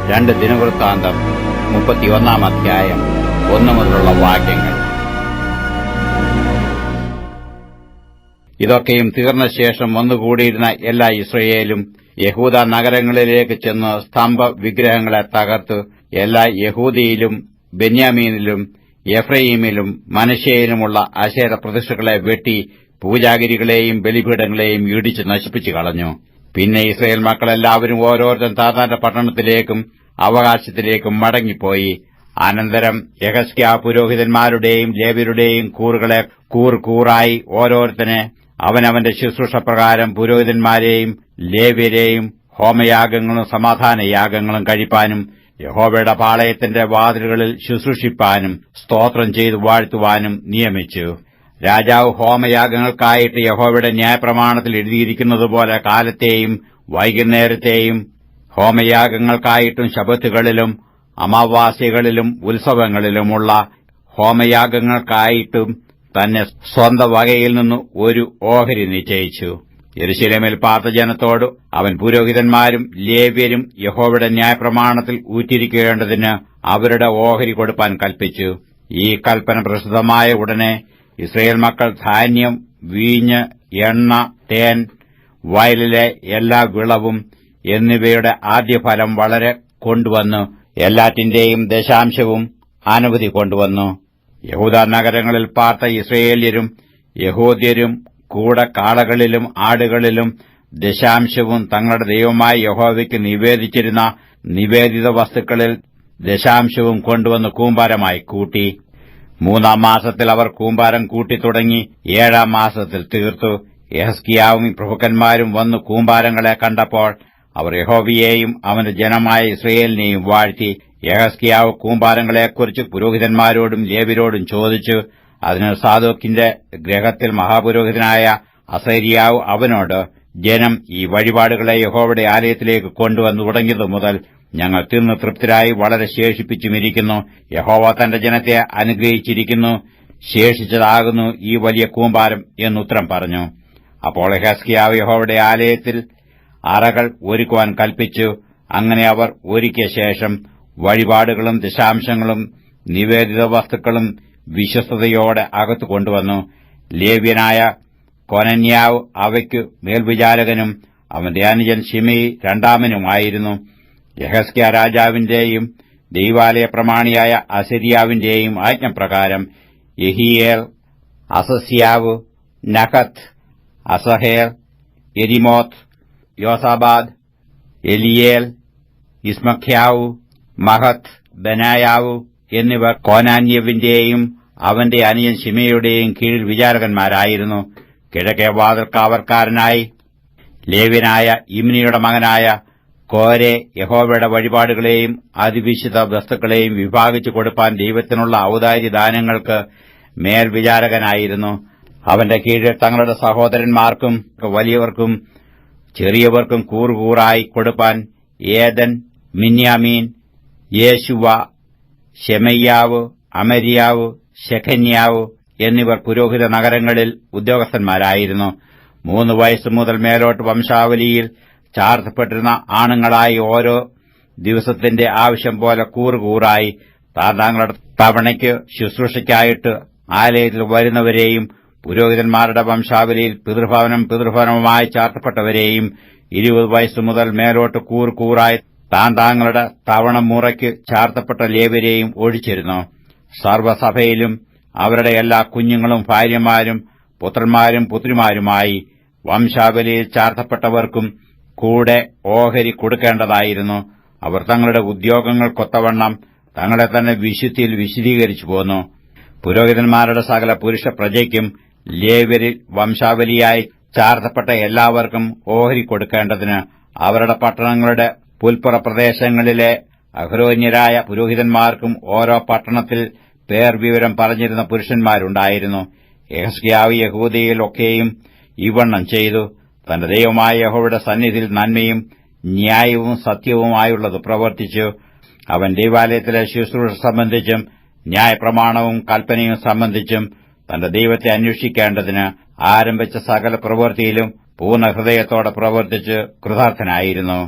2 ദിനവൃത്താന്തം 31 അധ്യായം 1 മുതലുള്ള വാക്യങ്ങൾ. ഇതൊക്കെയും തീർന്ന ശേഷം വന്നുകൂടിയിരുന്ന എല്ലാ ഇസ്രായേലും യഹൂദ നഗരങ്ങളിലേക്ക് ചെന്ന് സ്തംഭ വിഗ്രഹങ്ങളെ തകർത്ത് എല്ലാ യഹൂദയിലും ബെന്യാമീനിലും എഫ്രയീമിലും മനശ്ശെയിലുമുള്ള അശേര പ്രതിഷ്ഠകളെ വെട്ടി പൂജാഗിരികളെയും ബലിപീഠങ്ങളെയും ഇടിച്ച് നശിപ്പിച്ചു കളഞ്ഞു. പിന്നെ ഇസ്രായേൽ മക്കളെല്ലാവരും ഓരോരുത്തരും താതാന്റെ പട്ടണത്തിലേക്കും അവകാശത്തിലേക്കും മടങ്ങിപ്പോയി. അനന്തരം യെഹിസ്കീയാ പുരോഹിതന്മാരുടെയും ലേവ്യരുടെയും കൂറുകളെ കൂറായി ഓരോരുത്തനെ അവനവന്റെ ശുശ്രൂഷപ്രകാരം പുരോഹിതന്മാരെയും ലേവ്യരെയും ഹോമയാഗങ്ങളും സമാധാനയാഗങ്ങളും കഴിപ്പാനും യഹോവയുടെ പാളയത്തിന്റെ വാതിലുകളിൽ ശുശ്രൂഷിപ്പാനും സ്തോത്രം ചെയ്തു വാഴ്ത്തുവാനും നിയമിച്ചു. രാജാവ് ഹോമയാഗങ്ങൾക്കായിട്ട് യഹോവയുടെ ന്യായപ്രമാണത്തിൽ എഴുതിയിരിക്കുന്നതുപോലെ കാലത്തെയും വൈകുന്നേരത്തെയും ഹോമയാഗങ്ങൾക്കായിട്ടും ശബ്ബത്തുകളിലും അമാവാസ്യകളിലും ഉത്സവങ്ങളിലുമുള്ള ഹോമയാഗങ്ങൾക്കായിട്ടും തന്നെ സ്വന്തം വകയിൽ നിന്ന് ഒരു ഓഹരി നിശ്ചയിച്ചു. യെരൂശലേമിൽ പാർത്ത ജനത്തോട് അവൻ പുരോഹിതന്മാരും ലേവ്യരും യഹോവയുടെ ന്യായപ്രമാണത്തിൽ ഊറ്റിരിക്കേണ്ടതിന് അവരുടെ ഓഹരി കൊടുപ്പാൻ കൽപ്പിച്ചു. ഈ കൽപ്പന പ്രസിദ്ധമായ ഉടനെ ഇസ്രായേൽ മക്കൾ ധാന്യം, വീഞ്ഞ്, എണ്ണ, തേൻ, വയലിലെ എല്ലാ വിളവും എന്നിവയുടെ ആദ്യഫലം വളരെ കൊണ്ടുവന്നു എല്ലാറ്റിന്റെയും ദശാംശവും അനവധി കൊണ്ടുവന്നു. യഹൂദാ നഗരങ്ങളിൽ പാർത്ത ഇസ്രായേല്യരും യഹൂദ്യരും കൂടെ കാളകളിലും ആടുകളിലും ദശാംശവും തങ്ങളുടെ ദൈവമായ യഹോവയ്ക്ക് നിവേദിച്ചിരുന്ന നിവേദിത വസ്തുക്കളിൽ ദശാംശവും കൊണ്ടുവന്ന് കൂമ്പാരമായി കൂട്ടി. 3-ാം മാസത്തിൽ അവർ കൂമ്പാരം കൂട്ടിത്തുടങ്ങി 7-ാം മാസത്തിൽ തീർത്തു. യെഹിസ്കീയാവും പ്രഭുക്കന്മാരും വന്നു കൂമ്പാരങ്ങളെ കണ്ടപ്പോൾ അവർ യഹോവയെയും അവന്റെ ജനമായ ഇസ്രായേലിനെയും വാഴ്ത്തി. യെഹിസ്കീയാവ് കൂമ്പാരങ്ങളെക്കുറിച്ച് പുരോഹിതന്മാരോടും ലേവ്യരോടും ചോദിച്ചു. അതിന് സാദോക്കിന്റെ ഗൃഹത്തിൽ മഹാപുരോഹിതനായ അസര്യാവ് അവനോട്, ജനം ഈ വഴിപാടുകളെ യഹോവയുടെ ആലയത്തിലേക്ക് കൊണ്ടുവന്നു തുടങ്ങിയതു മുതൽ ഞങ്ങൾ തിന്ന് തൃപ്തരായി വളരെ ശേഷിപ്പിച്ചുമിരിക്കുന്നു. യഹോവ തന്റെ ജനത്തെ അനുഗ്രഹിച്ചിരിക്കുന്നു, ശേഷിച്ചതാകുന്നു ഈ വലിയ കൂമ്പാരം എന്നുത്തരം പറഞ്ഞു. അപ്പോൾ യെഹിസ്കീയാവ് യഹോവയുടെ ആലയത്തിൽ അറകൾ ഒരുക്കുവാൻ കൽപ്പിച്ചു. അങ്ങനെ അവർ ഒരുക്കിയ ശേഷം വഴിപാടുകളും ദശാംശങ്ങളും നിവേദിത വസ്തുക്കളും വിശ്വസ്തയോടെ അകത്തു കൊണ്ടുവന്നു. ലേവ്യനായ കൊനന്യാവ് അവയ്ക്കു മേൽവിചാരകനും അവന്റെ അനുജൻ ശിമെയി രണ്ടാമനുമായിരുന്നു. യെഹിസ്കീയാ രാജാവിന്റെയും ദൈവാലയ പ്രമാണിയായ അസര്യാവിന്റെയും ആജ്ഞപ്രകാരം യെഹീയേൽ, അസസ്യാവ്, നഹത്ത്, അസഹേൽ, യെരിമോത്ത്, യോസാബാദ്, എലിയേൽ, ഇസ്മഖ്യാവ്, മഹത്ത്, ബെനായാവ് എന്നിവർ കോനാന്യവിന്റെയും അവന്റെ അനുജൻ ശിമെയുടെയും കീഴിൽ വിചാരകന്മാരായിരുന്നു. കിഴക്കേ വാതിൽ കാവൽക്കാരനായി ലേവ്യനായ ഇമ്നിയുടെ മകനായ കോരെ യഹോവയുടെ വഴിപാടുകളെയും അതിവിശുദ്ധ വസ്തുക്കളെയും വിഭാഗിച്ചു കൊടുപ്പാൻ ദൈവത്തിനുള്ള ഔദാര്യദാനങ്ങൾക്ക് മേൽവിചാരകനായിരുന്നു. അവന്റെ കീഴിൽ തങ്ങളുടെ സഹോദരന്മാർക്കും വലിയവർക്കും ചെറിയവർക്കും കൂറുകൂറായി കൊടുപ്പാൻ ഏദൻ, മിന്യാമീൻ, യേശുവ, ശെമയ്യാവ്, അമര്യാവ്, ശെഖന്യാവ് എന്നിവർ പുരോഹിത നഗരങ്ങളിൽ ഉദ്യോഗസ്ഥന്മാരായിരുന്നു. 3 വയസ്സ് മുതൽ മേലോട്ട് വംശാവലിയിൽ ചാർത്തപ്പെട്ടിരുന്ന ആണുങ്ങളായി ഓരോ ദിവസത്തിന്റെ ആവശ്യം പോലെ കൂറുകൂറായി താങ്കളുടെ തവണയ്ക്ക് ശുശ്രൂഷയ്ക്കായിട്ട് ആലയത്തിൽ വരുന്നവരെയും പുരോഹിതന്മാരുടെ വംശാവലിയിൽ പിതൃഭവനവുമായി ചാർത്തപ്പെട്ടവരെയും 20 വയസ്സ് മുതൽ മേലോട്ട് കൂറുകൂറായി താങ്കളുടെ തവണ മുറയ്ക്ക് ചാർത്തപ്പെട്ട ലേവ്യരെയും ഒഴിച്ചിരുന്നു. സർവ്വസഭയിലും അവരുടെ എല്ലാ കുഞ്ഞുങ്ങളും ഭാര്യമാരും പുത്രന്മാരും പുത്രിമാരുമായി വംശാവലിയിൽ ചാർത്തപ്പെട്ടവർക്കും കൂടെ ഓഹരി കൊടുക്കേണ്ടതായിരുന്നു. അവർ തങ്ങളുടെ ഉദ്യോഗങ്ങൾക്കൊത്തവണ്ണം തങ്ങളെ തന്നെ വിശുദ്ധിയിൽ വിശദീകരിച്ചു പോന്നു. പുരോഹിതന്മാരുടെ സകല പുരുഷ പ്രജയ്ക്കും ലേവ്യരിൽ വംശാവലിയായി ചാർത്തപ്പെട്ട എല്ലാവർക്കും ഓഹരി കൊടുക്കേണ്ടതിന് അവരുടെ പട്ടണങ്ങളുടെ പുൽപ്പുറ പ്രദേശങ്ങളിലെ അഹരോന്യരായ പുരോഹിതന്മാർക്കും ഓരോ പട്ടണത്തിൽ പേർ വിവരം പറഞ്ഞിരുന്ന പുരുഷന്മാരുണ്ടായിരുന്നു. യെഹിസ്കീയാവ് യഹൂദയിലൊക്കെയും ഇവണ്ണം ചെയ്തു. തന്റെ ദൈവമായ യഹോവയുടെ സന്നിധിയിൽ നന്മയും ന്യായവും സത്യവുമായുള്ളത് പ്രവർത്തിച്ചു. അവൻ ദൈവാലയത്തിലെ ശുശ്രൂഷ സംബന്ധിച്ചും ന്യായപ്രമാണവും കൽപ്പനയും സംബന്ധിച്ചും തന്റെ ദൈവത്തെ അന്വേഷിക്കേണ്ടതിന് ആരംഭിച്ച സകല പ്രവൃത്തിയിലും പൂർണ്ണഹൃദയത്തോടെ പ്രവർത്തിച്ച് കൃതാർത്ഥനായിരുന്നു.